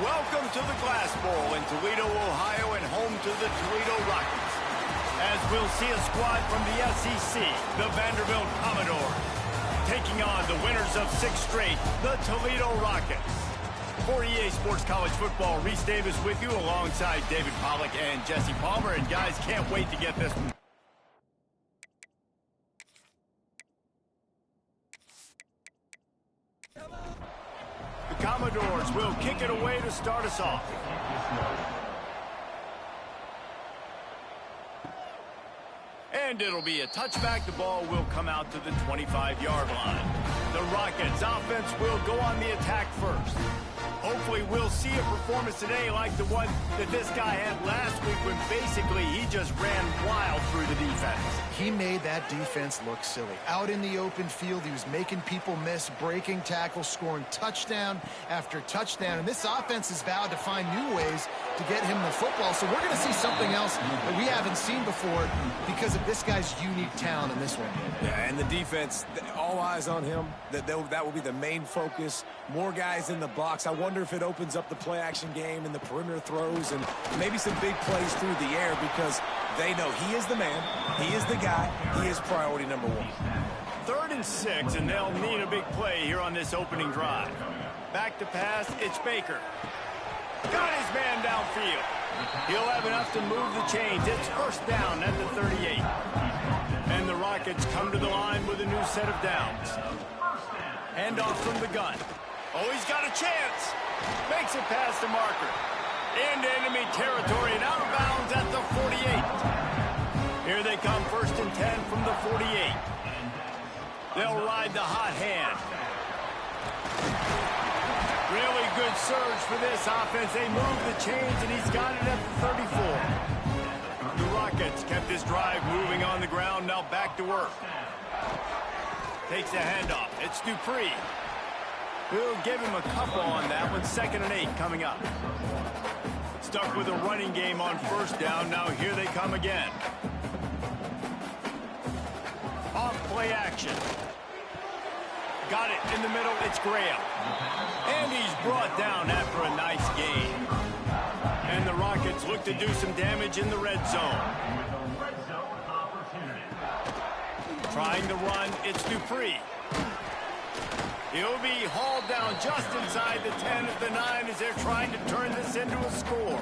Welcome to the Glass Bowl in Toledo, Ohio, and home to the Toledo Rockets. As we'll see a squad from the SEC, the Vanderbilt Commodores, taking on the winners of 6 straight, the Toledo Rockets. For EA Sports College Football, Reese Davis with you alongside David Pollack and Jesse Palmer. And guys, can't wait to get this one. The Commodores will kick it away to start us off. And it'll be a touchback. The ball will come out to the 25-yard line. The Rockets offense will go on the attack first. Hopefully we'll see a performance today like the one that this guy had last week when basically he just ran wild through the defense. He made that defense look silly. Out in the open field, he was making people miss, breaking tackles, scoring touchdown after touchdown. And this offense has vowed to find new ways to get him the football. So we're going to see something else that we haven't seen before because of this guy's unique talent in this one. Yeah, and the defense, all eyes on him. That will be the main focus. More guys in the box. I wonder if it opens up the play-action game and the perimeter throws and maybe some big plays through the air because they know he is the man, he is the guy, he is priority number 1. 3rd and 6, and they'll need a big play here on this opening drive. Back to pass, it's Baker. Got his man downfield. He'll have enough to move the chains. It's first down at the 38. And the Rockets come to the line with a new set of downs. Hand off from the gun. Oh, he's got a chance. Makes it past the marker. Into enemy territory and out of bounds at the 48. Here they come, 1st and 10 from the 48. They'll ride the hot hand. Really good surge for this offense. They move the chains, and he's got it at the 34. The Rockets kept this drive moving on the ground. Now back to work. Takes a handoff. It's Dupree. We'll give him a couple on that one. 2nd and 8 coming up. Stuck with a running game on 1st down. Now here they come again. Off play action. Got it in the middle. It's Graham. And he's brought down after a nice gain. And the Rockets look to do some damage in the red zone. Trying to run. It's Dupree. He'll be hauled down just inside the 10 at the 9 as they're trying to turn this into a score.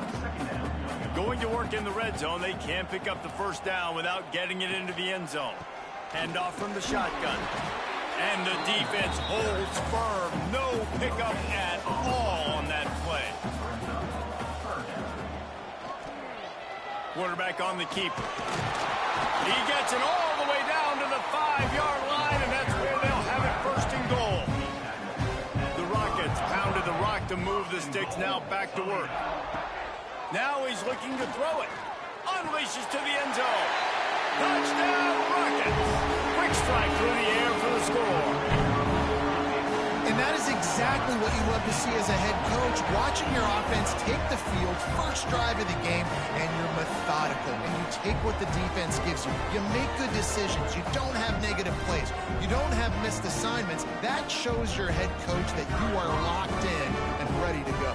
Going to work in the red zone. They can't pick up the 1st down without getting it into the end zone. Hand off from the shotgun. And the defense holds firm. No pickup at all on that play. Quarterback on the keeper. He gets it all the way down to the 5-yard line, and that's where they'll have it 1st and goal. The Rockets pounded the rock to move the sticks. Now back to work. Now he's looking to throw it. Unleashes to the end zone. Touchdown, Rockets. Quick strike through the air for the score. And that is exactly what you love to see as a head coach, watching your offense take the field, 1st drive of the game, and you're methodical, and you take what the defense gives you. You make good decisions. You don't have negative plays. You don't have missed assignments. That shows your head coach that you are locked in and ready to go.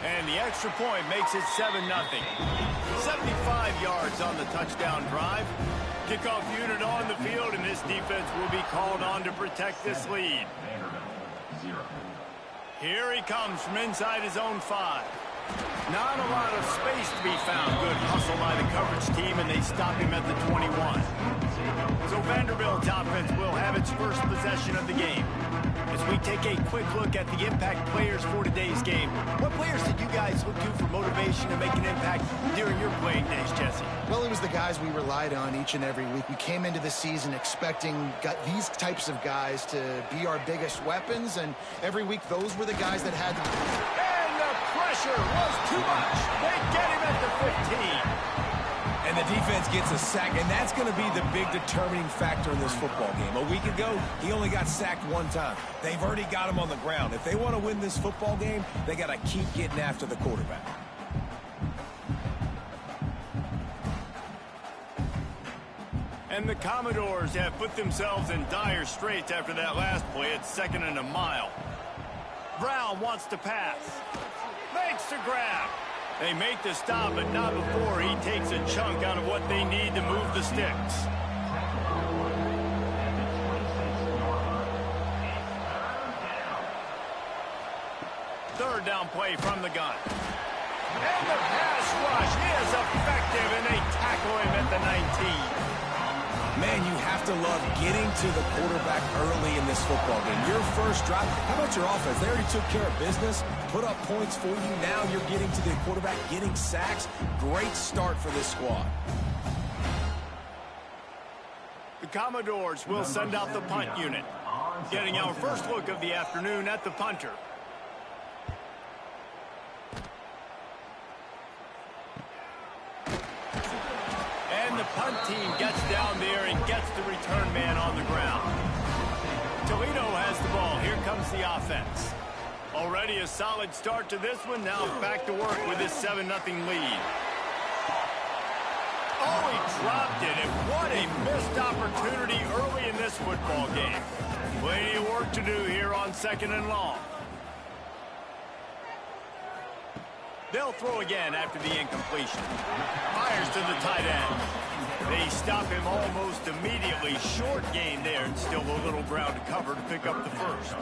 And the extra point makes it 7-0. 75 yards on the touchdown drive. Kickoff unit on the field, and this defense will be called on to protect this lead. Here he comes from inside his own 5. Not a lot of space to be found. Good hustle by the coverage team, and they stop him at the 21. So Vanderbilt's offense will have its 1st possession of the game. As we take a quick look at the impact players for today's game, what players did you guys look to for motivation to make an impact during your playing days, Jesse? Well, it was the guys we relied on each and every week. We came into the season expecting these types of guys to be our biggest weapons, and every week those were the guys that had to... And the pressure was too much. They get him at the 15. And the defense gets a sack, and that's going to be the big determining factor in this football game. A week ago, he only got sacked 1 time. They've already got him on the ground. If they want to win this football game, they got to keep getting after the quarterback. And the Commodores have put themselves in dire straits after that last play. It's 2nd and a mile. Brown wants to pass. Makes the grab. They make the stop, but not before he takes a chunk out of what they need to move the sticks. Third down play from the gun. And the pass rush is effective, and they tackle him at the 19. Man, you have to love getting to the quarterback early in this football game. Your first drive, how about your offense? They already took care of business, put up points for you. Now you're getting to the quarterback, getting sacks. Great start for this squad. The Commodores will send out the punt unit. Getting our first look of the afternoon at the punter. The punt team gets down there and gets the return man on the ground. Toledo has the ball. Here comes the offense. Already a solid start to this one. Now back to work with this 7-0 lead. Oh, he dropped it. And what a missed opportunity early in this football game. Plenty of work to do here on 2nd and long. They'll throw again after the incompletion. Fires to the tight end. They stop him almost immediately. Short gain there, and still a little ground to cover to pick up the first.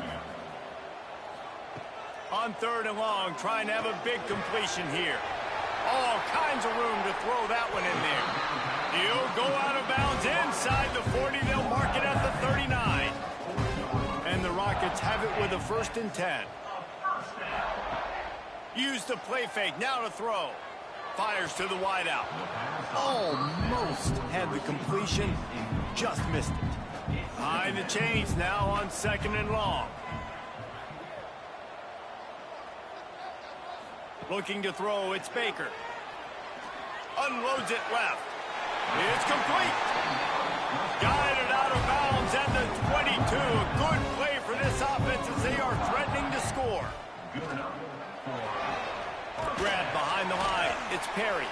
On 3rd and long, trying to have a big completion here. All kinds of room to throw that one in there. He'll go out of bounds inside the 40. They'll mark it at the 39. And the Rockets have it with a 1st and 10. Use the play fake, now to throw. Fires to the wideout. Almost had the completion, just missed it. Behind the chains now on 2nd and long. Looking to throw, it's Baker. Unloads it left. It's complete. Guided out of bounds at the 22. A good play for this offense as they are threatening to score. Grab behind the line. It's Perry.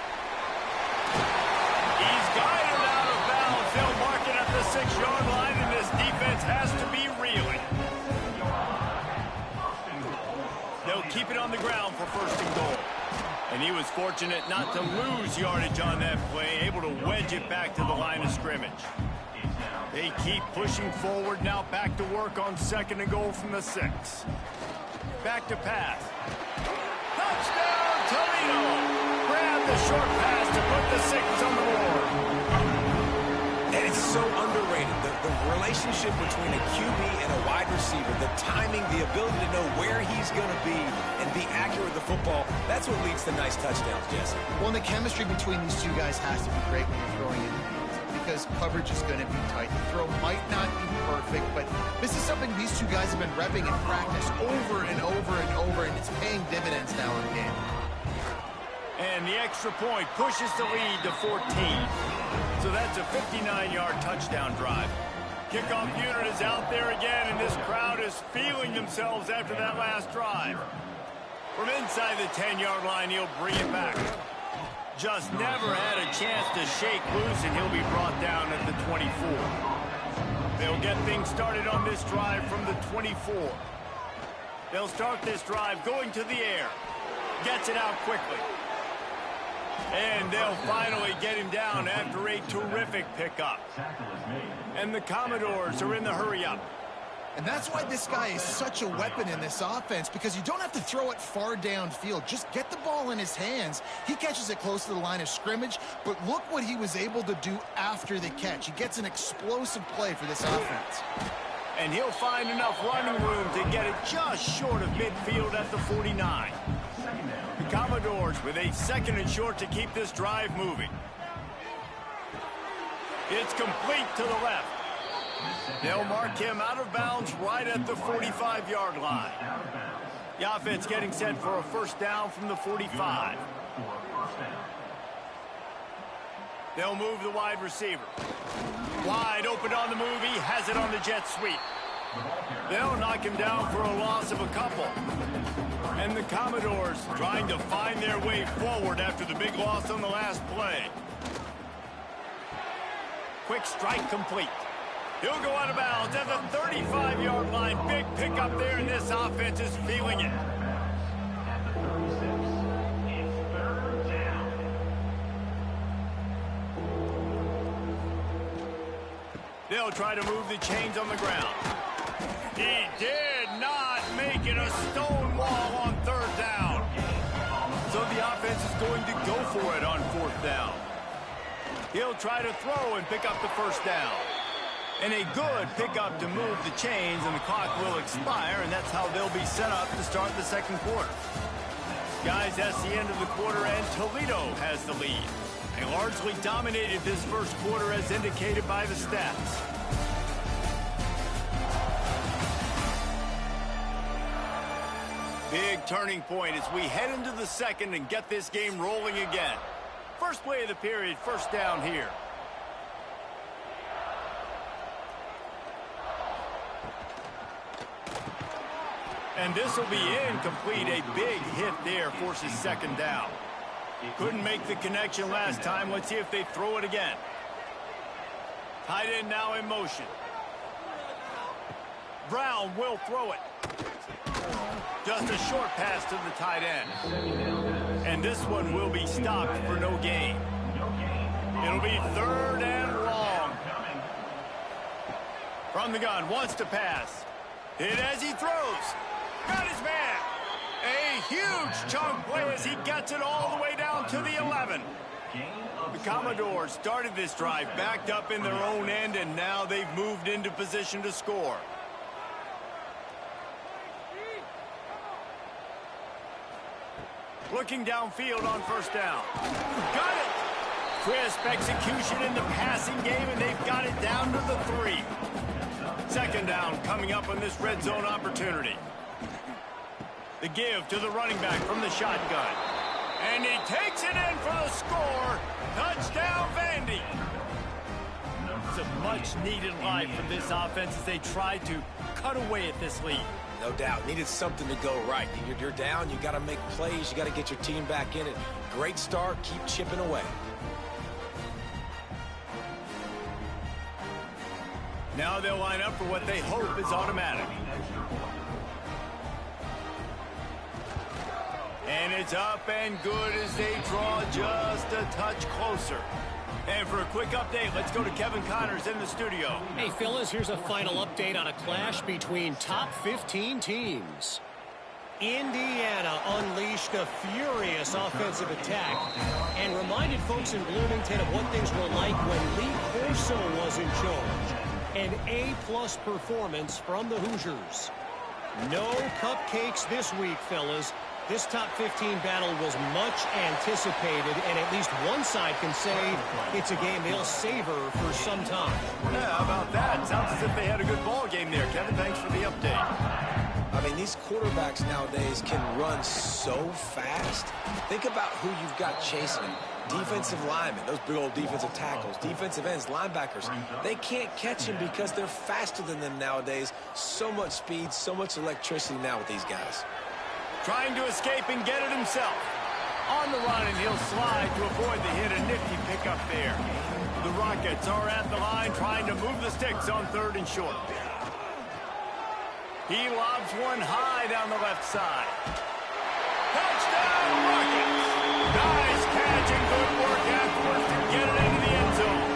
He's guided out of bounds. They'll mark it at the 6-yard line, and this defense has to be reeling. They'll keep it on the ground for 1st and goal. And he was fortunate not to lose yardage on that play, able to wedge it back to the line of scrimmage. They keep pushing forward, now back to work on 2nd and goal from the 6. Back to pass. Touchdown, Toledo! Grab the short pass to put the 6 on the board. And it's so underrated, the relationship between a QB and a wide receiver, the timing, the ability to know where he's going to be and be accurate with the football, that's what leads to nice touchdowns, Jesse. Well, and the chemistry between these two guys has to be great when you're throwing in the hands, because coverage is going to be tight. The throw might not be perfect, but this is something these two guys have been repping in practice over and over and over, and it's paying dividends now in game. And the extra point pushes the lead to 14. So that's a 59-yard touchdown drive. Kickoff unit is out there again, and this crowd is feeling themselves after that last drive. From inside the 10-yard line, he'll bring it back. Just never had a chance to shake loose, and he'll be brought down at the 24. They'll get things started on this drive from the 24. They'll start this drive going to the air. Gets it out quickly. And they'll finally get him down after a terrific pickup. And the Commodores are in the hurry-up. And that's why this guy is such a weapon in this offense, because you don't have to throw it far downfield. Just get the ball in his hands. He catches it close to the line of scrimmage, but look what he was able to do after the catch. He gets an explosive play for this offense. And he'll find enough running room to get it just short of midfield at the 49. The Commodores with a 2nd and short to keep this drive moving. It's complete to the left. They'll mark him out of bounds right at the 45-yard line. The offense getting set for a 1st down from the 45. They'll move the wide receiver. Wide open on the move. He has it on the jet sweep. They'll knock him down for a loss of a couple. And the Commodores trying to find their way forward after the big loss on the last play. Quick strike complete. He'll go out of bounds at the 35-yard line. Big pickup there, and this offense is feeling it. They'll try to move the chains on the ground. He did not make it a stone wall on third down. So the offense is going to go for it on fourth down. He'll try to throw and pick up the first down. And a good pickup to move the chains, and the clock will expire, and that's how they'll be set up to start the second quarter. Guys, that's the end of the quarter, and Toledo has the lead. They largely dominated this first quarter as indicated by the stats. Big turning point as we head into the second and get this game rolling again. First play of the period, first down here. And this will be incomplete. A big hit there forces second down. Couldn't make the connection last time. Let's see if they throw it again. Tight end now in motion. Brown will throw it. Just a short pass to the tight end. And this one will be stopped for no gain. It'll be third and long. From the gun, wants to pass. Hit as he throws. Got his man. A huge chunk play as he gets it all the way down to the 11. The Commodores started this drive backed up in their own end, and now they've moved into position to score. Looking downfield on first down. Got it! Crisp execution in the passing game, and they've got it down to the 3. Second down coming up on this red zone opportunity. The give to the running back from the shotgun. And he takes it in for the score. Touchdown, Vandy. It's a much-needed life for this offense as they try to cut away at this lead. No doubt. Needed something to go right. You're down. You got to make plays. You got to get your team back in it. Great start. Keep chipping away. Now they'll line up for what they hope is automatic. And it's up and good as they draw just a touch closer. And for a quick update, let's go to Kevin Connors in the studio. Hey, fellas, here's a final update on a clash between top 15 teams. Indiana unleashed a furious offensive attack and reminded folks in Bloomington of what things were like when Lee Corso was in charge. An A-plus performance from the Hoosiers. No cupcakes this week, fellas. This top 15 battle was much anticipated, and at least one side can say it's a game they'll savor for some time. Yeah, how about that? Sounds as if they had a good ball game there. Kevin, thanks for the update. I mean, these quarterbacks nowadays can run so fast. Think about who you've got chasing them. Defensive linemen, those big old defensive tackles, defensive ends, linebackers. They can't catch them because they're faster than them nowadays. So much speed, so much electricity now with these guys. Trying to escape and get it himself. On the run, and he'll slide to avoid the hit. A nifty pickup there. The Rockets are at the line trying to move the sticks on third and short. He lobs one high down the left side. Touchdown, Rockets! Nice catch and good work afterwards to get it into the end zone.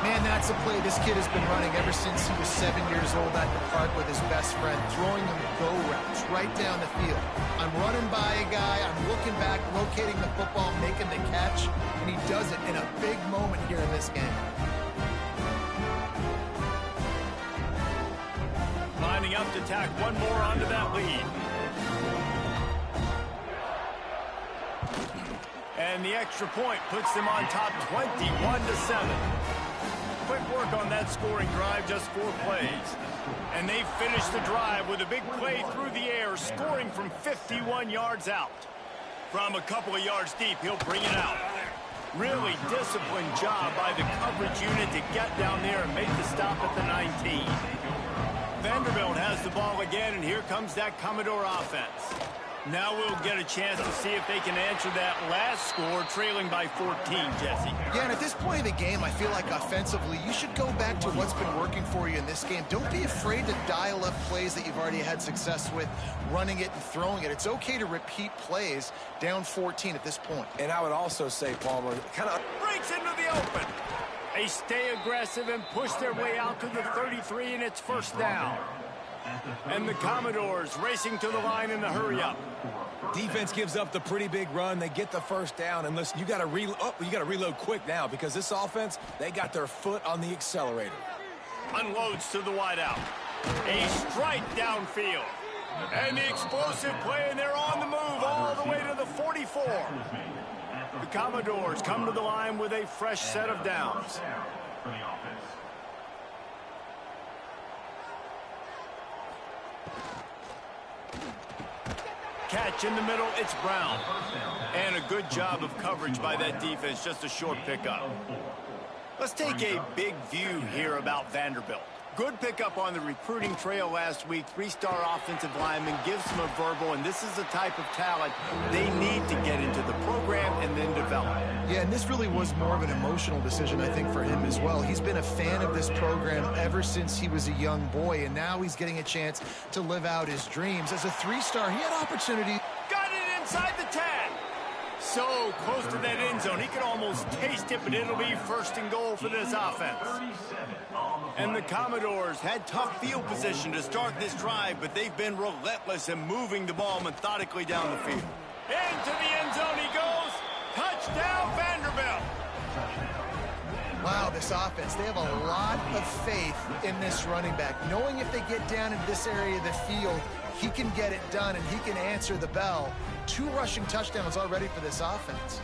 Man, that's a play this kid has been running ever since he was 7 years old at the park with his best friend, throwing him go routes right down the field. I'm running by a guy, I'm looking back, locating the football, making the catch, and he does it in a big moment here in this game. Lining up to tack one more onto that lead. And the extra point puts them on top 21-7. Quick work on that scoring drive, just 4 plays. And they finish the drive with a big play through the air, scoring from 51 yards out. From a couple of yards deep, he'll bring it out. Really disciplined job by the coverage unit to get down there and make the stop at the 19. Vanderbilt has the ball again, and here comes that Commodore offense. Now we'll get a chance to see if they can answer that last score, trailing by 14, Jesse. Yeah, and at this point of the game, I feel like offensively, you should go back to what's been working for you in this game. Don't be afraid to dial up plays that you've already had success with, running it and throwing it. It's okay to repeat plays down 14 at this point. And I would also say, Palmer, kind of Breaks into the open. They stay aggressive and push their way out to the 33, and it's first down. And the Commodores racing to the line in the hurry-up. defense gives up the pretty big run. They get the first down, and listen, you got to reload quick now because this offense, they got their foot on the accelerator. Unloads to the wideout. A strike downfield. And the explosive play, and they're on the move all the way to the 44. The Commodores come to the line with a fresh set of downs. Catch in the middle, it's Brown. And a good job of coverage by that defense, just a short pickup. Let's take a big view here about Vanderbilt. Good pickup on the recruiting trail last week. Three-star offensive lineman, gives them a verbal, and this is the type of talent they need to get into the program and then develop. Yeah, and this really was more of an emotional decision, I think, for him as well. He's been a fan of this program ever since he was a young boy, and now he's getting a chance to live out his dreams. As a three-star, he had opportunity. Got it inside the 10. So close to that end zone, he could almost taste it, but it'll be first and goal for this offense. And the Commodores had tough field position to start this drive, but they've been relentless in moving the ball methodically down the field. Into the end zone he goes. Touchdown, Vanderbilt. Wow, this offense, they have a lot of faith in this running back. Knowing if they get down in this area of the field, he can get it done and he can answer the bell. 2 rushing touchdowns already for this offense.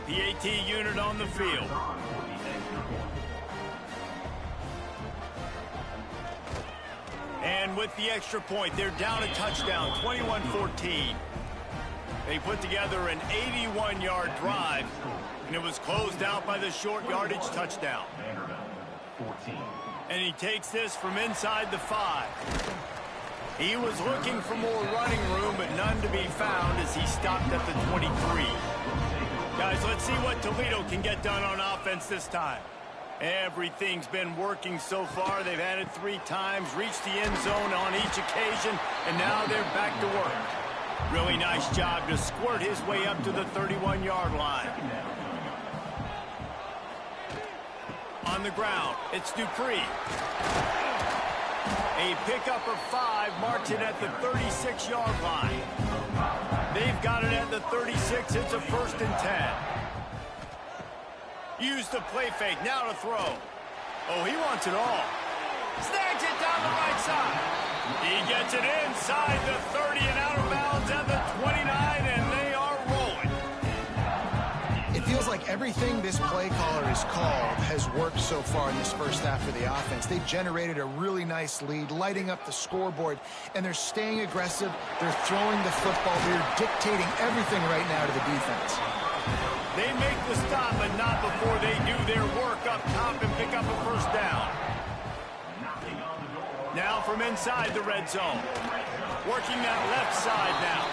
The AT unit on the field. And with the extra point, they're down a touchdown, 21-14. They put together an 81-yard drive, and it was closed out by the short yardage touchdown. And he takes this from inside the 5. He was looking for more running room, but none to be found as he stopped at the 23. Guys, let's see what Toledo can get done on offense this time. Everything's been working so far. They've had it 3 times, reached the end zone on each occasion, and now they're back to work. Really nice job to squirt his way up to the 31-yard line. On the ground, it's Dupree. A pickup of 5 marks it at the 36-yard line. They've got it at the 36. It's a 1st and 10. Use the play fake, now to throw. Oh, he wants it all. Snags it down the right side. He gets it inside the 30 and out of bounds at the 29, and they are rolling. It feels like everything this play caller has called has worked so far in this first half for the offense. They've generated a really nice lead, lighting up the scoreboard, and they're staying aggressive. They're throwing the football. They're dictating everything right now to the defense. They make the stop, but not before they do their work up top and pick up a first down. Now from inside the red zone. Working that left side now.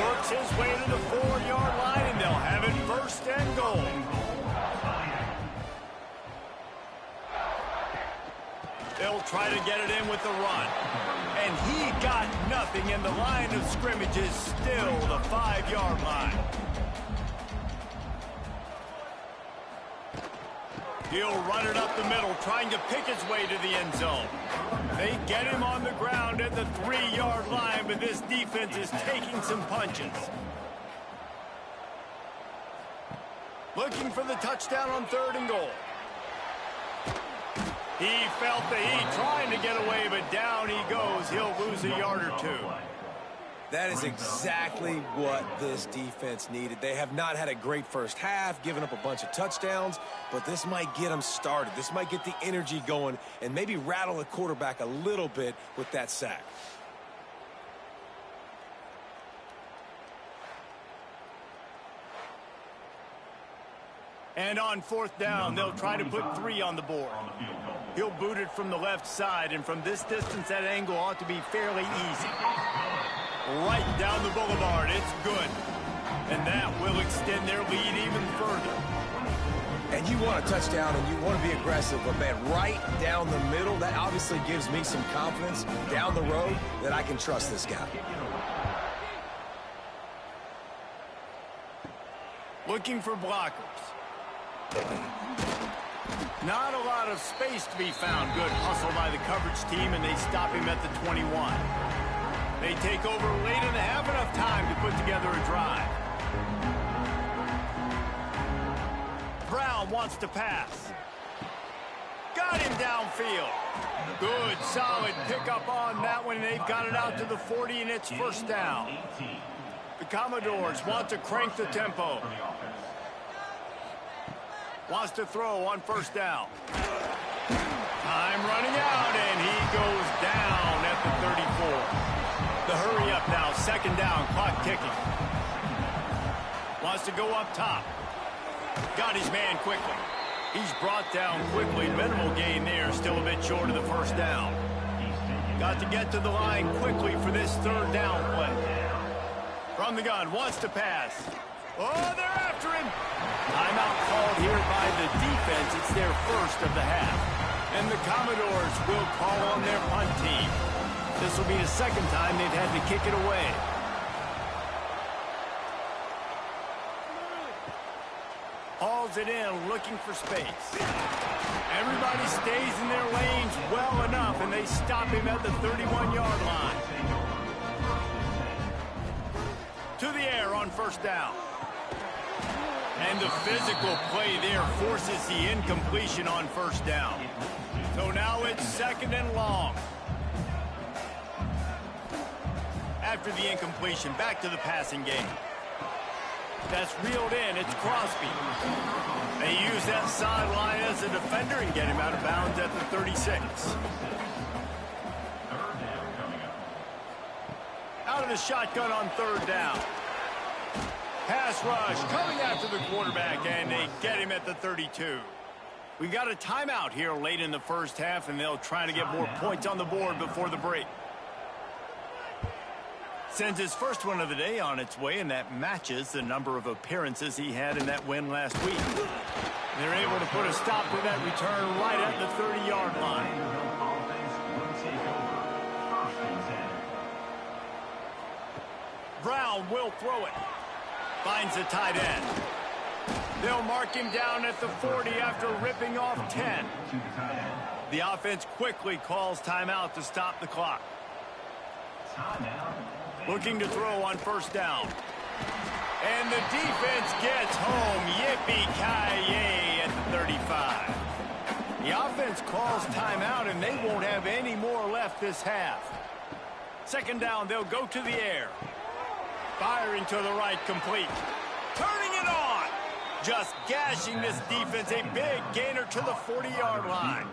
Works his way to the 4-yard line, and they'll have it 1st and goal. They'll try to get it in with the run. And he got nothing, and the line of scrimmage is still the 5-yard line. He'll run it up the middle, trying to pick his way to the end zone. They get him on the ground at the 3-yard line, but this defense is taking some punches. Looking for the touchdown on 3rd and goal. He felt the heat, trying to get away, but down he goes. He'll lose a yard or 2. That is exactly what this defense needed. They have not had a great first half, given up a bunch of touchdowns, but this might get them started. This might get the energy going and maybe rattle the quarterback a little bit with that sack. And on 4th down, they'll try to put 3 on the board. He'll boot it from the left side, and from this distance, that angle ought to be fairly easy. right down the boulevard. It's good. And that will extend their lead even further. And you want a touchdown and you want to be aggressive, but man, right down the middle, that obviously gives me some confidence down the road that I can trust this guy. Looking for blockers. Not a lot of space to be found. Good hustle by the coverage team, and they stop him at the 21. They take over late and have enough time to put together a drive. Brown wants to pass. Got him downfield. Good, solid pickup on that one. They've got it out to the 40, and it's first down. The Commodores want to crank the tempo. Wants to throw on first down. Time running out, and he goes down at the 34. The hurry up now, second down, clock ticking. Wants to go up top. Got his man quickly. He's brought down quickly. Minimal gain there, still a bit short of the first down. Got to get to the line quickly for this third down play. From the gun, wants to pass. Oh, they're after him. Timeout called here by the defense. It's their first of the half. And the Commodores will call on their punt team. This will be the second time they've had to kick it away. Hauls it in, looking for space. Everybody stays in their lanes well enough, and they stop him at the 31-yard line. To the air on first down. And the physical play there forces the incompletion on first down. So now it's second and long. After the incompletion, back to the passing game. That's reeled in. It's Crosby. They use that sideline as a defender and get him out of bounds at the 36. Out of the shotgun on third down. Pass rush coming after the quarterback, and they get him at the 32. We got a timeout here late in the first half, and they'll try to get more points on the board before the break. Sends his first one of the day on its way, and that matches the number of appearances he had in that win last week. They're able to put a stop to that return right at the 30-yard line. Brown will throw it. Finds the tight end. They'll mark him down at the 40 after ripping off 10. The offense quickly calls timeout to stop the clock. Looking to throw on first down. And the defense gets home. Yippee-ki-yay at the 35. The offense calls timeout, and they won't have any more left this half. Second down, they'll go to the air. Firing to the right, complete. Turning it on. Just gashing this defense. A big gainer to the 40-yard line.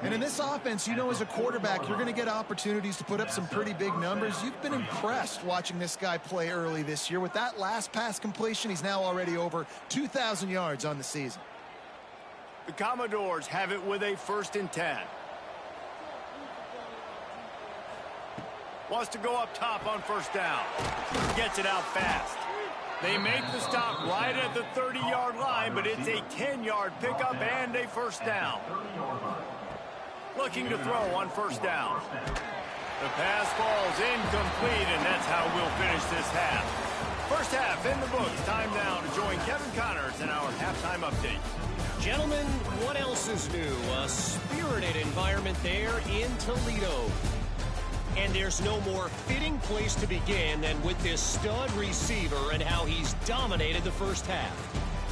And in this offense, you know, as a quarterback, you're going to get opportunities to put up some pretty big numbers. You've been impressed watching this guy play early this year. With that last pass completion, he's now already over 2,000 yards on the season. The Commodores have it with a 1st and 10. Wants to go up top on first down. Gets it out fast. They make the stop right at the 30-yard line, but it's a 10-yard pickup and a first down. Looking to throw on first down. The pass falls incomplete, and that's how we'll finish this half. First half in the books. Time now to join Kevin Connors in our halftime update. Gentlemen, what else is new? A spirited environment there in Toledo. And there's no more fitting place to begin than with this stud receiver and how he's dominated the first half.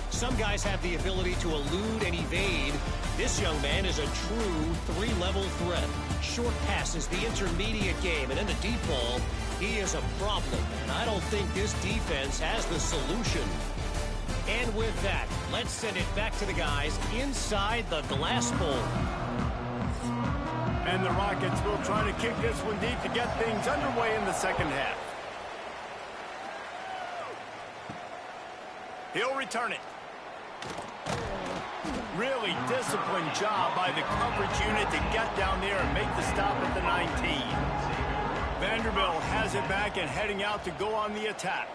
Some guys have the ability to elude and evade. This young man is a true three-level threat. Short passes, the intermediate game, and in the deep ball, he is a problem. And I don't think this defense has the solution. And with that, let's send it back to the guys inside the glass bowl. And the Rockets will try to kick this one deep to get things underway in the second half. He'll return it. Really disciplined job by the coverage unit to get down there and make the stop at the 19. Vanderbilt has it back and heading out to go on the attack.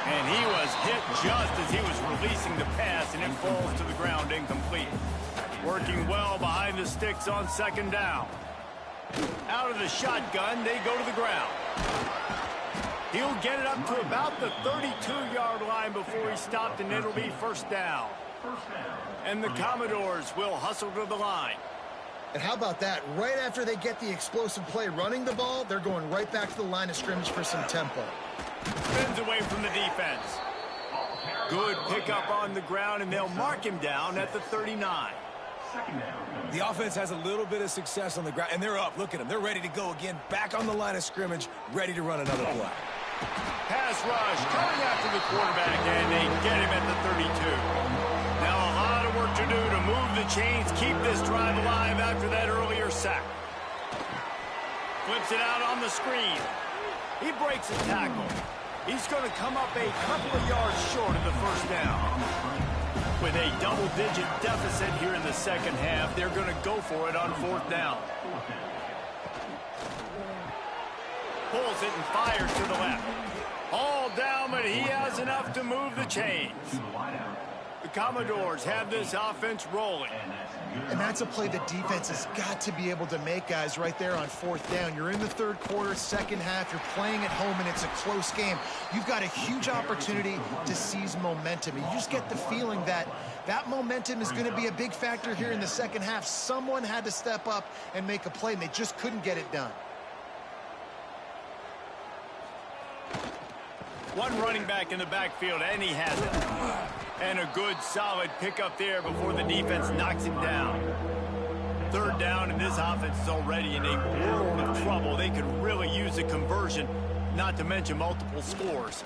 And he was hit just as he was releasing the pass, and it falls to the ground incomplete. Working well behind the sticks on second down. Out of the shotgun, they go to the ground. He'll get it up to about the 32-yard line before he stopped, and it'll be first down. And the Commodores will hustle to the line. And how about that? Right after they get the explosive play running the ball, they're going right back to the line of scrimmage for some tempo. Spins away from the defense. Good pickup on the ground, and they'll mark him down at the 39. The offense has a little bit of success on the ground, and they're up. Look at them. They're ready to go again, back on the line of scrimmage, ready to run another play. Pass rush coming after the quarterback, and they get him at the 32. Now a lot of work to do to move the chains, keep this drive alive after that earlier sack. Flips it out on the screen. He breaks a tackle. He's going to come up a couple of yards short of the first down. With a double-digit deficit here in the second half, they're going to go for it on fourth down. Pulls it and fires to the left. All down, but he has enough to move the chains. The Commodores have this offense rolling. And that's a play the defense has got to be able to make, guys, right there on fourth down. You're in the third quarter, second half. You're playing at home, and it's a close game. You've got a huge opportunity to seize momentum. And you just get the feeling that that momentum is going to be a big factor here in the second half. Someone had to step up and make a play, and they just couldn't get it done. One running back in the backfield, and he has it. And a good, solid pickup there before the defense knocks him down. Third down, and this offense is already in a world of trouble. They could really use a conversion, not to mention multiple scores.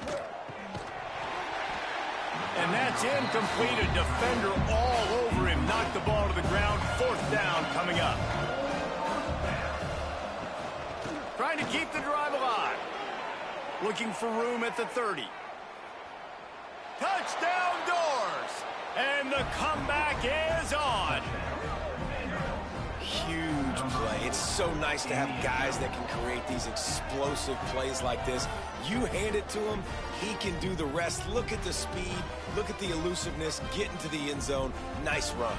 And that's incomplete. A defender all over him. Knocked the ball to the ground. Fourth down coming up. Trying to keep the drive alive. Looking for room at the 30. Touchdown Doors! And the comeback is on. Huge play. It's so nice to have guys that can create these explosive plays like this. You hand it to him, he can do the rest. Look at the speed. Look at the elusiveness. Get into the end zone. Nice run.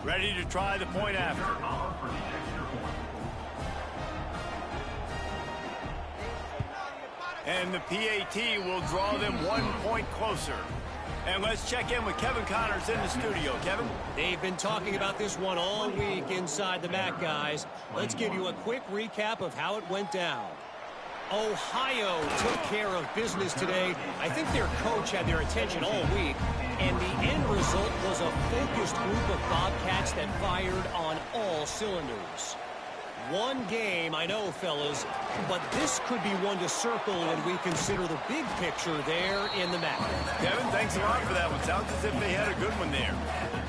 Ready to try the point after. And the PAT will draw them 1 point closer. And let's check in with Kevin Connors in the studio. Kevin? They've been talking about this one all week inside the MAC, guys. Let's give you a quick recap of how it went down. Ohio took care of business today. I think their coach had their attention all week. And the end result was a focused group of Bobcats that fired on all cylinders. One game, I know, fellas, but this could be one to circle when we consider the big picture there in the MAC. Kevin, thanks a lot for that one. Sounds as if they had a good one there.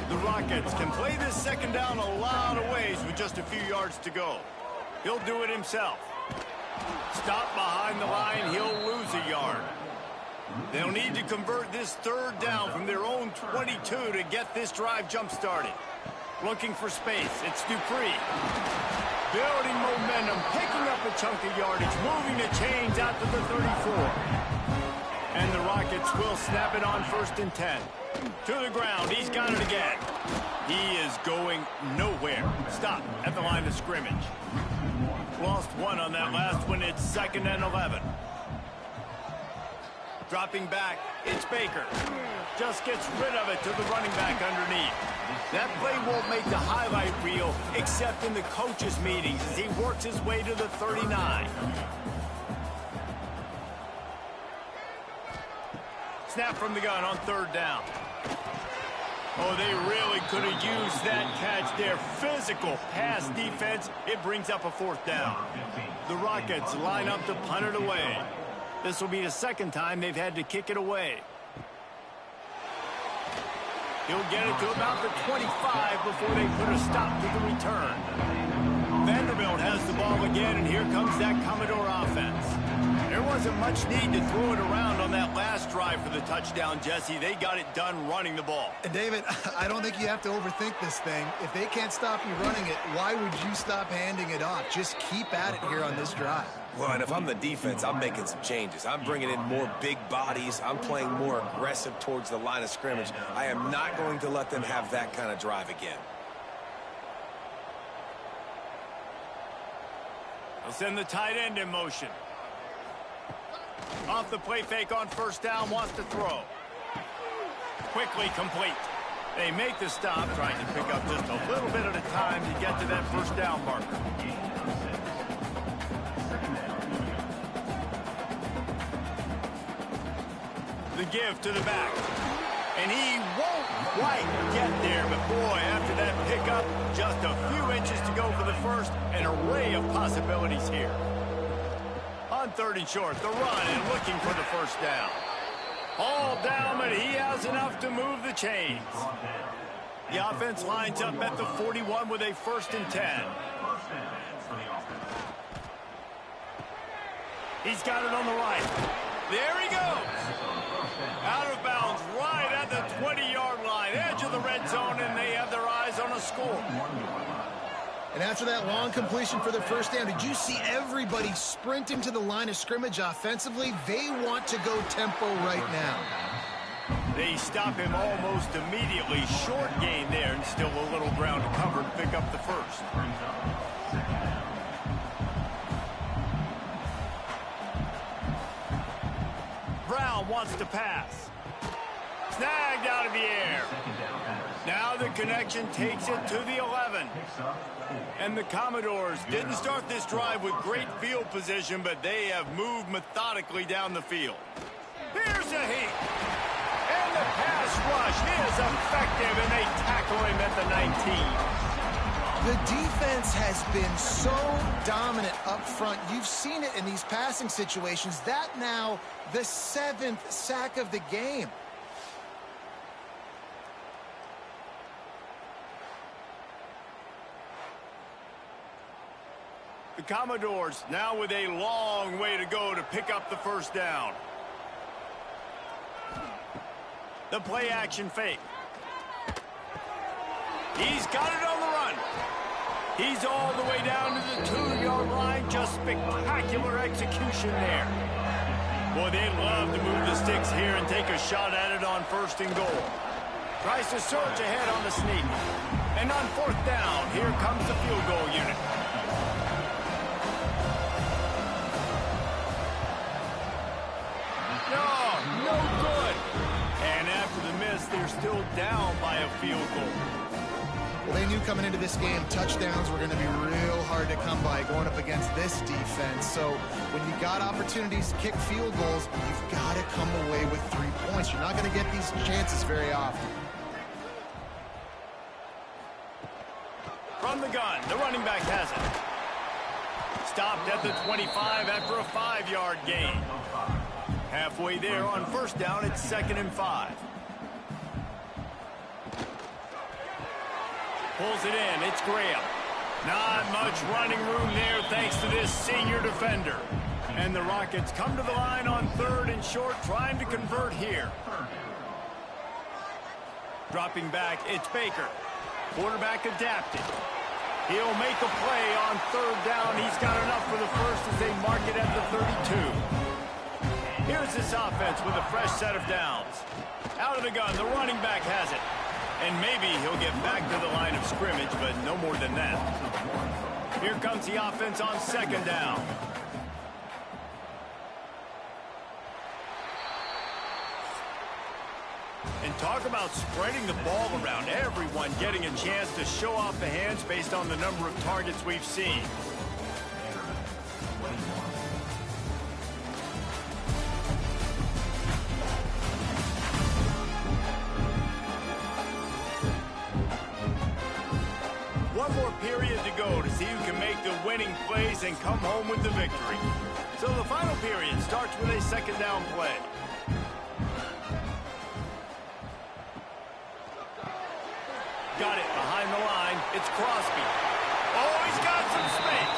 The Rockets can play this second down a lot of ways with just a few yards to go. He'll do it himself. Stop behind the line, he'll lose a yard. They'll need to convert this third down from their own 22 to get this drive jump-started. Looking for space, it's Dupree. Building momentum, picking up a chunk of yardage, moving the chains out to the 34. And the Rockets will snap it on 1st and 10. To the ground, he's got it again. He is going nowhere. Stop at the line of scrimmage. Lost one on that last one, it's 2nd and 11. Dropping back, it's Baker. Just gets rid of it to the running back underneath. That play won't make the highlight reel, except in the coaches' meetings as he works his way to the 39. Snap from the gun on 3rd down. Oh, they really could have used that catch there. Physical pass defense. It brings up a 4th down. The Rockets line up to punt it away. This will be the 2nd time they've had to kick it away. He'll get it to about the 25 before they put a stop to the return. Vanderbilt has the ball again, and here comes that Commodore offense. There wasn't much need to throw it around on that last last drive for the touchdown, Jesse. They got it done running the ball. And David, I don't think you have to overthink this thing. If they can't stop you running it, why would you stop handing it off? Just keep at it here on this drive. Well, and if I'm the defense, I'm making some changes. I'm bringing in more big bodies. I'm playing more aggressive towards the line of scrimmage. I am not going to let them have that kind of drive again. They'll send the tight end in motion. Off the play fake on first down, wants to throw. Quickly complete. They make the stop, trying to pick up just a little bit at a time to get to that first down marker. The give to the back. And he won't quite get there, but boy, after that pickup, just a few inches to go for the first, an array of possibilities here. On 3rd and short, the run and looking for the first down. All down, but he has enough to move the chains. The offense lines up at the 41 with a 1st and 10. He's got it on the right. There he goes. Out of bounds right at the 20-yard line, edge of the red zone, and they have their eyes on a score. And after that long completion for the first down, did you see everybody sprinting to the line of scrimmage offensively? They want to go tempo right now. They stop him almost immediately. Short gain there, and still a little ground to cover to pick up the first. Brown wants to pass. Snagged out of the air. Now the connection takes it to the 11. And the Commodores didn't start this drive with great field position, but they have moved methodically down the field. Here's a heat. And the pass rush is effective, and they tackle him at the 19. The defense has been so dominant up front. You've seen it in these passing situations. That now the 7th sack of the game. The Commodores now with a long way to go to pick up the first down. The play action fake. He's got it on the run. He's all the way down to the 2-yard line. Just spectacular execution there. Boy, they'd love to move the sticks here and take a shot at it on 1st and goal. Tries to surge ahead on the sneak. And on 4th down, here comes the field goal unit. No good. And after the miss, they're still down by a field goal. Well, they knew coming into this game, touchdowns were going to be real hard to come by going up against this defense. So when you got opportunities to kick field goals, you've got to come away with 3 points. You're not going to get these chances very often. From the gun, the running back has it. Stopped at the 25 after a 5-yard gain. Halfway there on 1st down, it's 2nd and 5. Pulls it in, it's Graham. Not much running room there thanks to this senior defender. And the Rockets come to the line on 3rd and short, trying to convert here. Dropping back, it's Baker. Quarterback adapted. He'll make a play on 3rd down. He's got enough for the first as they mark it at the 32. Here's this offense with a fresh set of downs. Out of the gun, the running back has it. And maybe he'll get back to the line of scrimmage, but no more than that. Here comes the offense on 2nd down. And talk about spreading the ball around. Everyone getting a chance to show off the hands based on the number of targets we've seen. One more period to go to see who can make the winning plays and come home with the victory. So the final period starts with a 2nd down play. Got it behind the line. It's Crosby. Oh, he's got some space.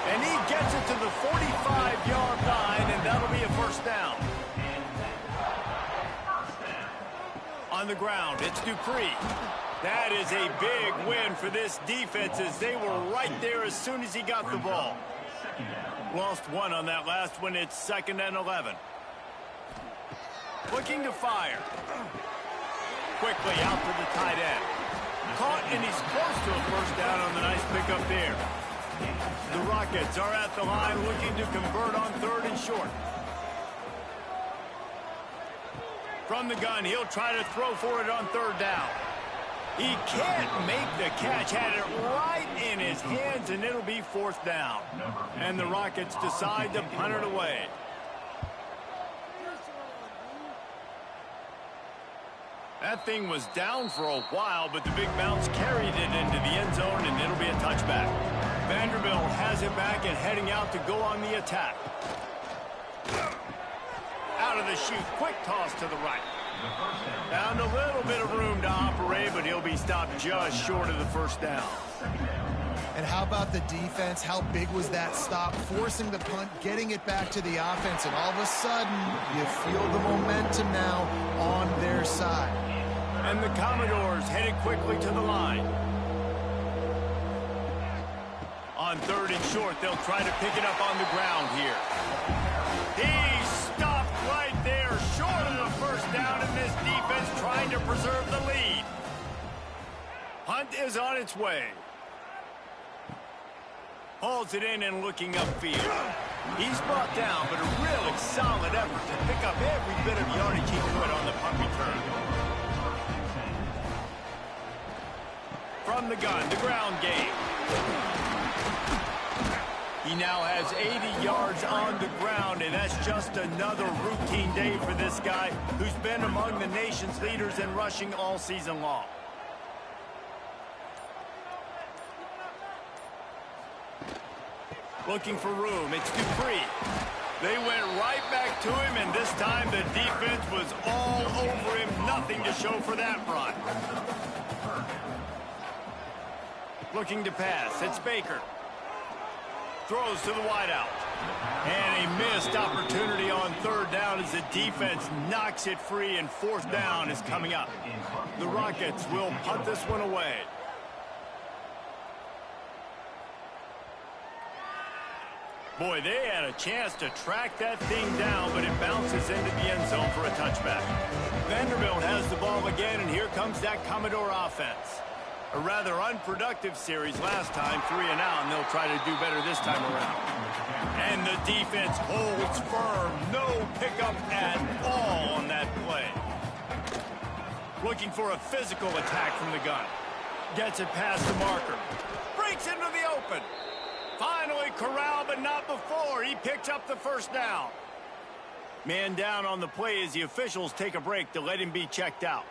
And he gets it to the 45-yard line, and that'll be a 1st down. On the ground, it's Dupree. That is a big win for this defense as they were right there as soon as he got the ball. Lost one on that last one. It's 2nd and 11. Looking to fire. Quickly out to the tight end. Caught, and he's close to a first down on the nice pickup there. The Rockets are at the line looking to convert on 3rd and short. From the gun, he'll try to throw for it on 3rd down. He can't make the catch. Had it right in his hands, and it'll be 4th down. And the Rockets decide to punt it away. That thing was down for a while, but the big bounce carried it into the end zone, and it'll be a touchback. Vanderbilt has it back and heading out to go on the attack. Out of the chute, quick toss to the right. Found a little bit of room to operate, but he'll be stopped just short of the 1st down. And how about the defense? How big was that stop? Forcing the punt, getting it back to the offense, and all of a sudden, you feel the momentum now on their side. And the Commodores headed quickly to the line. On 3rd and short, they'll try to pick it up on the ground here. He stopped right there, short of the 1st down, and this defense trying to preserve the lead. Punt is on its way. Hauls it in and looking upfield. He's brought down, but a really solid effort to pick up every bit of yardage he could on the punt return. From the gun, the ground game. He now has 80 yards on the ground, and that's just another routine day for this guy who's been among the nation's leaders in rushing all season long. Looking for room, it's Dupree. They went right back to him, and this time the defense was all over him. Nothing to show for that run. Looking to pass, it's Baker. Throws to the wideout. And a missed opportunity on 3rd down as the defense knocks it free, and 4th down is coming up. The Rockets will punt this one away. Boy, they had a chance to track that thing down, but it bounces into the end zone for a touchback. Vanderbilt has the ball again, and here comes that Commodore offense. A rather unproductive series last time, 3 and out, and they'll try to do better this time around. And the defense holds firm. No pickup at all on that play. Looking for a physical attack from the gun. Gets it past the marker. Breaks into the open. Finally corralled, but not before. He picks up the 1st down. Man down on the play as the officials take a break to let him be checked out.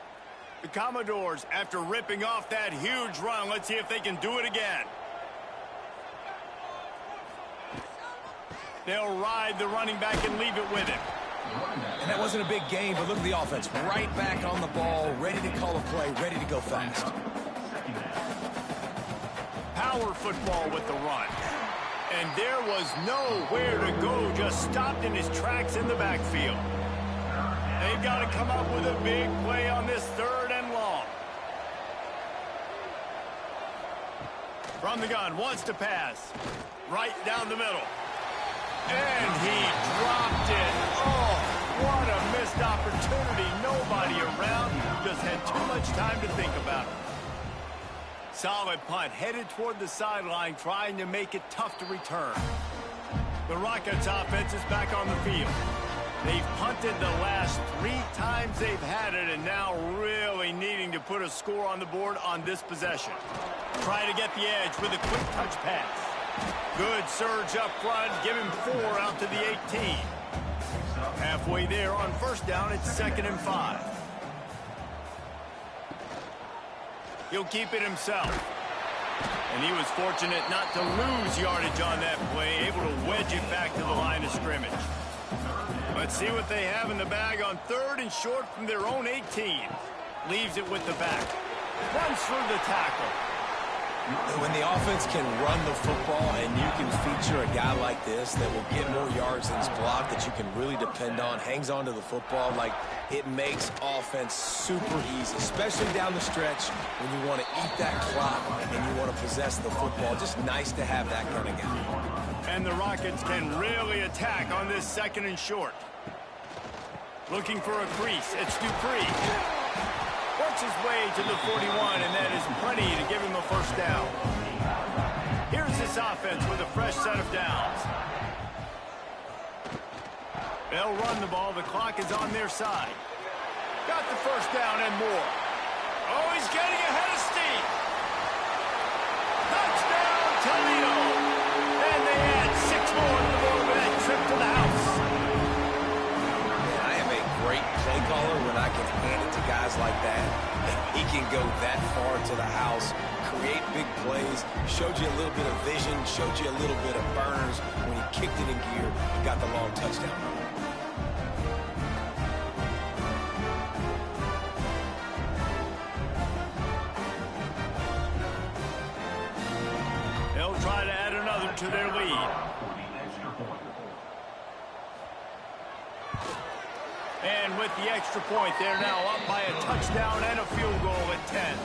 The Commodores, after ripping off that huge run, let's see if they can do it again. They'll ride the running back and leave it with him. And that wasn't a big gain, but look at the offense. Right back on the ball, ready to call a play, ready to go fast. Power football with the run. And there was nowhere to go, just stopped in his tracks in the backfield. They've got to come up with a big play on this 3rd and long. From the gun, wants to pass. Right down the middle. And he dropped it. Oh, what a missed opportunity. Nobody around. Just had too much time to think about it. Solid punt, headed toward the sideline, trying to make it tough to return. The Rockets offense is back on the field. They've punted the last 3 times they've had it, and now really needing to put a score on the board on this possession. Try to get the edge with a quick touch pass. Good surge up front, give him 4 out to the 18. Halfway there on 1st down, it's 2nd and 5. He'll keep it himself. And he was fortunate not to lose yardage on that play, able to wedge it back to the line of scrimmage. Let's see what they have in the bag on 3rd and short from their own 18. Leaves it with the back. Runs through the tackle. When the offense can run the football and you can feature a guy like this that will get more yards than his block, that you can really depend on, hangs on to the football, like it makes offense super easy, especially down the stretch when you want to eat that clock and you want to possess the football. Just nice to have that kind of guy. And the Rockets can really attack on this 2nd and short. Looking for a crease. It's Dupree. Works his way to the 41, and that is plenty to give him a first down. Here's this offense with a fresh set of downs. They'll run the ball. The clock is on their side. Got the first down and more. Oh, he's getting ahead of steam. Touchdown, Toledo. And they add 6 more to the board with that trip to the house. I am a great play caller when I can hand it to guys like that. And he can go that far to the house, create big plays, showed you a little bit of vision, showed you a little bit of burners when he kicked it in gear and got the long touchdown. They'll try to add another to their lead. And with the extra point, they're now up by a touchdown and a field goal at 10.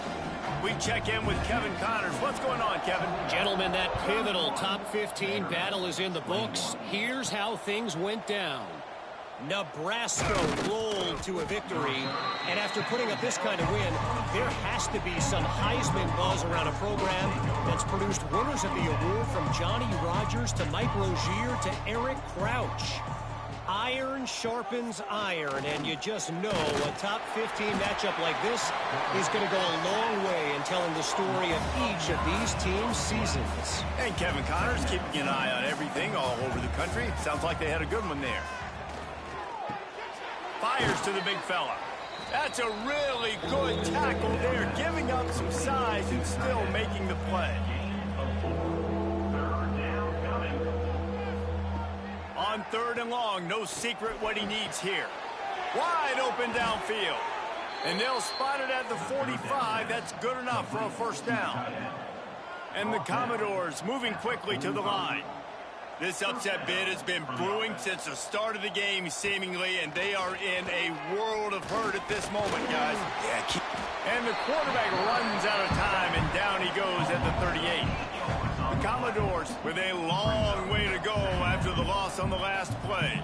We check in with Kevin Connors. What's going on, Kevin? Gentlemen, that pivotal top 15 battle is in the books. Here's how things went down. Nebraska rolled to a victory, and after putting up this kind of win, there has to be some Heisman buzz around a program that's produced winners of the award from Johnny Rodgers to Mike Rozier to Eric Crouch. Iron sharpens iron, and you just know a top 15 matchup like this is going to go a long way in telling the story of each of these teams' seasons. And Kevin Connors keeping an eye on everything all over the country. Sounds like they had a good one there. Fires to the big fella. That's a really good tackle there, giving up some size and still making the play. On 3rd and long, no secret what he needs here. Wide open downfield. And they'll spot it at the 45. That's good enough for a first down. And the Commodores moving quickly to the line. This upset bid has been brewing since the start of the game, seemingly, and they are in a world of hurt at this moment, guys. And the quarterback runs out of time, and down he goes at the 38. The Commodores with a long way to go after the loss on the last play.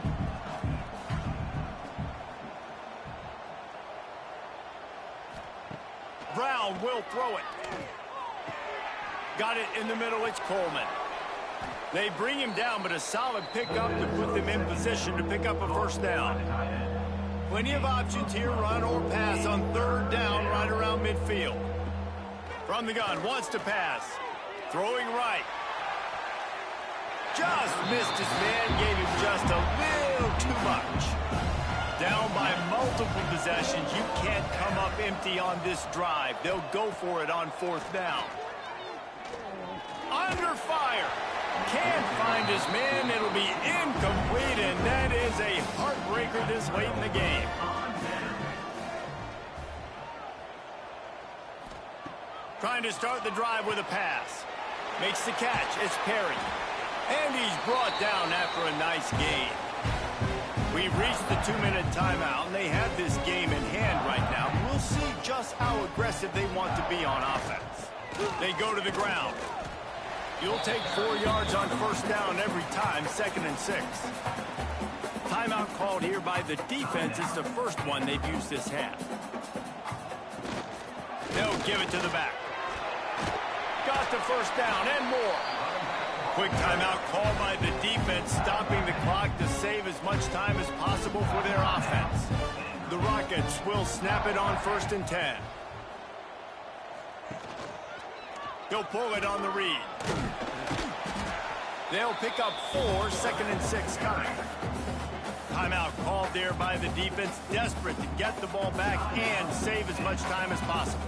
Brown will throw it. Got it in the middle. It's Coleman. They bring him down, but a solid pickup to put them in position to pick up a first down. Plenty of options here, run or pass on 3rd down right around midfield. From the gun, wants to pass. Throwing right. Just missed his man, gave him just a little too much. Down by multiple possessions, you can't come up empty on this drive. They'll go for it on 4th down. Under fire. Can't find his man. It'll be incomplete, and that is a heartbreaker this late in the game. Trying to start the drive with a pass. Makes the catch. It's Perry. And he's brought down after a nice gain. We've reached the 2-minute timeout, and they have this game in hand right now. We'll see just how aggressive they want to be on offense. They go to the ground. You'll take 4 yards on first down every time, 2nd and 6. Timeout called here by the defense. It's the first one they've used this half. They'll give it to the back. Got the first down and more. Quick timeout called by the defense, stopping the clock to save as much time as possible for their offense. The Rockets will snap it on 1st and 10. He'll pull it on the read. They'll pick up 4, 2nd and 6 coming. Timeout called there by the defense, desperate to get the ball back and save as much time as possible.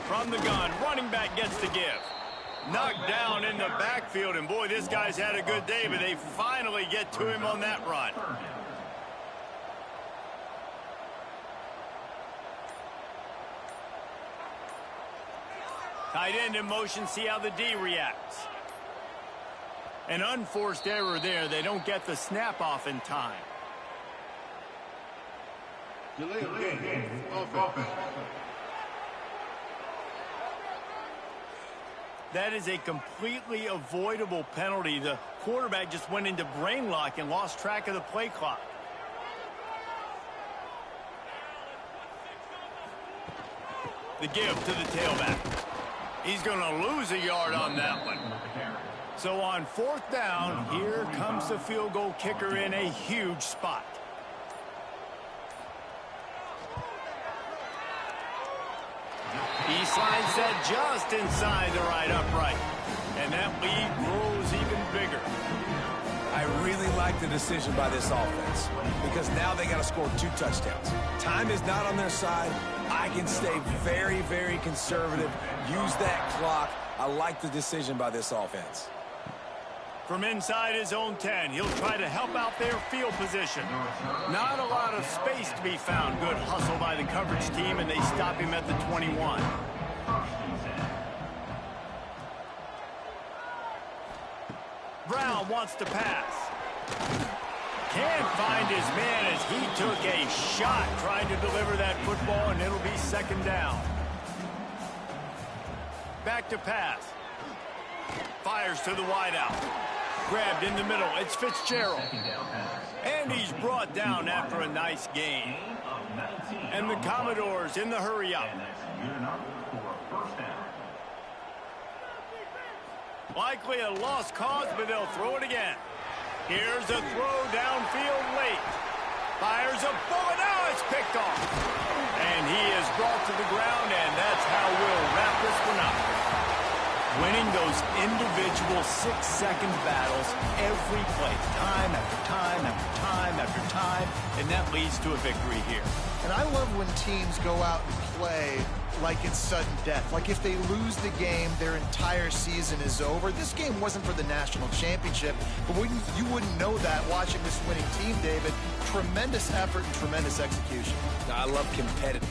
From the gun, running back gets the give. Knocked down in the backfield, and boy, this guy's had a good day, but they finally get to him on that run. Tight end in motion, see how the D reacts. An unforced error there. They don't get the snap off in time. Delay game. Offense. That is a completely avoidable penalty. The quarterback just went into brain lock and lost track of the play clock. The give to the tailback. He's going to lose a yard on that one. So on 4th down, here comes the field goal kicker in a huge spot. He slides that just inside the right upright. And that lead grows even bigger. I really like the decision by this offense because now they got to score 2 touchdowns. Time is not on their side. I can stay very, very conservative. Use that clock. I like the decision by this offense. From inside his own 10, he'll try to help out their field position. Not a lot of space to be found. Good hustle by the coverage team, and they stop him at the 21. Brown wants to pass. Can't find his man as he took a shot trying to deliver that football, and it'll be 2nd down. Back to pass. Fires to the wideout. Grabbed in the middle. It's Fitzgerald. And he's brought down after a nice gain. And the Commodores in the hurry up. Likely a lost cause, but they'll throw it again. Here's a throw downfield late. Fires a bullet. Now it's picked off. And he is brought to the ground, and that's how we'll wrap this one up. Winning those individual 6-second battles every play, time after time after time after time, and that leads to a victory here. And I love when teams go out and play like it's sudden death. Like if they lose the game, their entire season is over. This game wasn't for the national championship, but you wouldn't know that watching this winning team, David. Tremendous effort and tremendous execution. I love competitive.